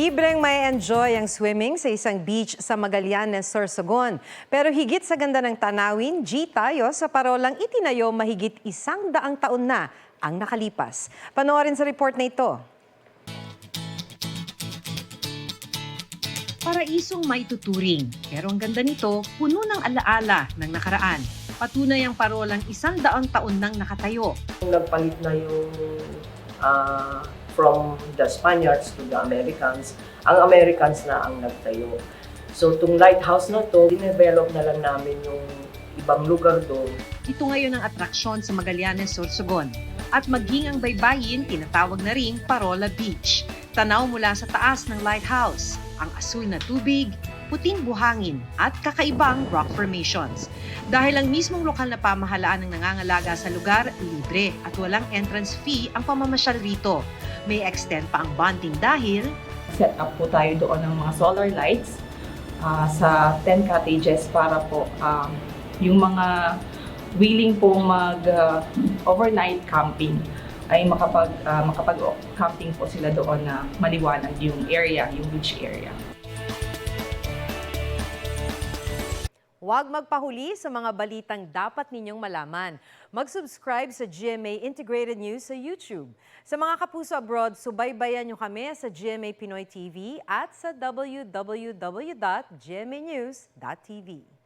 Libreng may enjoy ang swimming sa isang beach sa Magallanes, Sorsogon. Pero higit sa ganda ng tanawin, G tayo sa parolang itinayo mahigit 100 taon na ang nakalipas. Panoorin sa report na ito. Paraisong maituturing, pero ang ganda nito, puno ng alaala ng nakaraan. Patunay ang parolang 100 taon nang nakatayo. Nagpalit na yung from the Spaniards to the Americans. Ang Americans na ang nagtayo. So, itong lighthouse na to, dinevelop na lang namin yung ibang lugar doon. Ito ngayon ang atraksyon sa Magallanes, Sorsogon. At maging ang baybayin, tinatawag na ring Parola Beach. Tanaw mula sa taas ng lighthouse, ang asul na tubig, puting buhangin at kakaibang rock formations. Dahil ang mismong lokal na pamahalaan ang nangangalaga sa lugar, libre at walang entrance fee ang pamamasyal rito. May extend pa ang bonding dahil set up po tayo doon ng mga solar lights sa 10 cottages para po yung mga willing po mag-overnight camping ay makapag-camping po sila doon na maliwanag yung area, yung beach area. Huwag magpahuli sa mga balitang dapat ninyong malaman. Mag-subscribe sa GMA Integrated News sa YouTube. Sa mga kapuso abroad, subaybayan nyo kami sa GMA Pinoy TV at sa www.gmanews.tv.